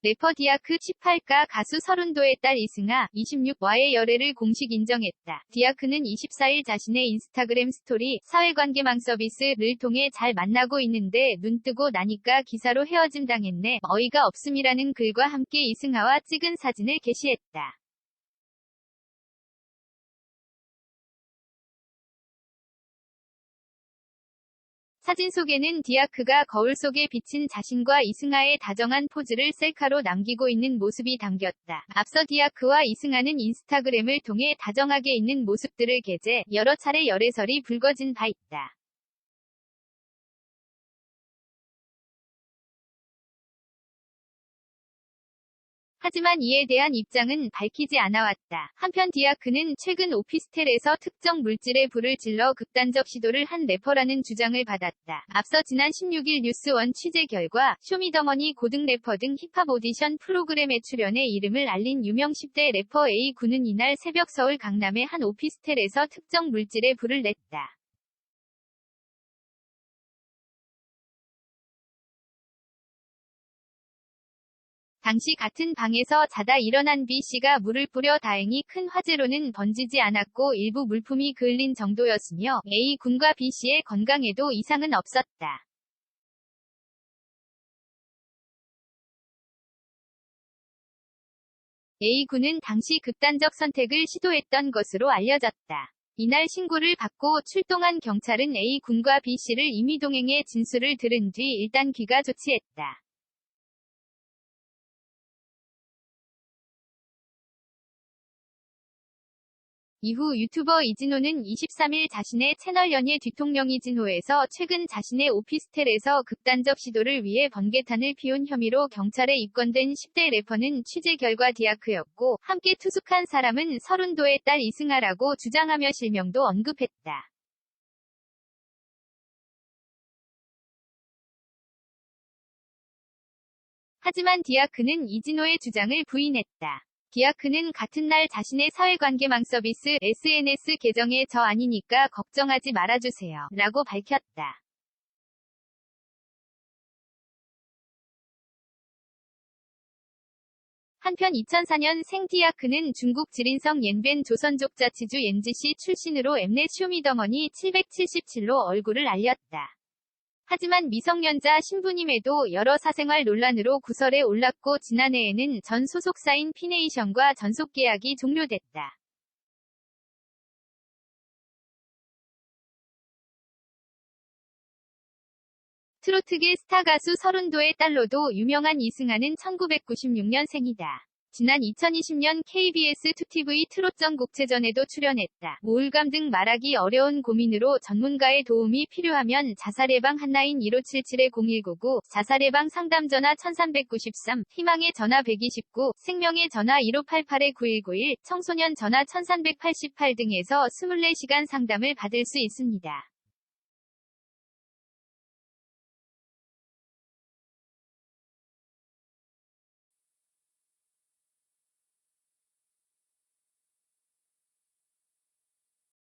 래퍼 디아크 18가 가수 서른도의 딸 이승아 26와의 열애를 공식 인정했다. 디아크는 24일 자신의 인스타그램 스토리 사회관계망 서비스를 통해 잘 만나고 있는데 눈 뜨고 나니까 기사로 헤어짐 당했네. 어이가 없음이라는 글과 함께 이승아와 찍은 사진을 게시했다. 사진 속에는 디아크가 거울 속에 비친 자신과 이승아의 다정한 포즈를 셀카로 남기고 있는 모습이 담겼다. 앞서 디아크와 이승아는 인스타그램을 통해 다정하게 있는 모습들을 게재, 여러 차례 열애설이 불거진 바 있다. 하지만 이에 대한 입장은 밝히지 않아왔다. 한편 디아크는 최근 오피스텔에서 특정 물질에 불을 질러 극단적 시도를 한 래퍼라는 주장을 받았다. 앞서 지난 16일 뉴스원 취재 결과 쇼미더머니 고등 래퍼 등 힙합 오디션 프로그램에 출연해 이름을 알린 유명 10대 래퍼 A군은 이날 새벽 서울 강남의 한 오피스텔에서 특정 물질에 불을 냈다. 당시 같은 방에서 자다 일어난 B씨가 물을 뿌려 다행히 큰 화재로는 번지지 않았고 일부 물품이 그을린 정도였으며 A군과 B씨의 건강에도 이상은 없었다. A군은 당시 극단적 선택을 시도했던 것으로 알려졌다. 이날 신고를 받고 출동한 경찰은 A군과 B씨를 임의동행의 진술을 들은 뒤 일단 귀가 조치했다. 이후 유튜버 이진호는 23일 자신의 채널 연예 뒤통령 이진호에서 최근 자신의 오피스텔에서 극단적 시도를 위해 번개탄을 피운 혐의로 경찰에 입건된 10대 래퍼는 취재 결과 디아크였고 함께 투숙한 사람은 서른도의 딸 이승아라고 주장하며 실명도 언급했다. 하지만 디아크는 이진호의 주장을 부인했다. 디아크는 같은 날 자신의 사회관계망 서비스 SNS 계정에 저 아니니까 걱정하지 말아주세요 라고 밝혔다. 한편 2004년 생 디아크는 중국 지린성 옌벤 조선족 자치주 옌지시 출신으로 엠넷 쇼미더머니 777로 얼굴을 알렸다. 하지만 미성년자 신부님에도 여러 사생활 논란으로 구설에 올랐고 지난해에는 전 소속사인 피네이션과 전속 계약이 종료됐다. 트로트계 스타 가수 서른도의 딸로도 유명한 이승아는 1996년생이다. 지난 2020년 KBS 2TV 트롯전 국체전에도 출연했다. 우울감 등 말하기 어려운 고민으로 전문가의 도움이 필요하면 자살예방 한라인 1577-0199, 자살예방 상담전화 1393, 희망의 전화 129, 생명의 전화 1588-9191, 청소년 전화 1388 등에서 24시간 상담을 받을 수 있습니다.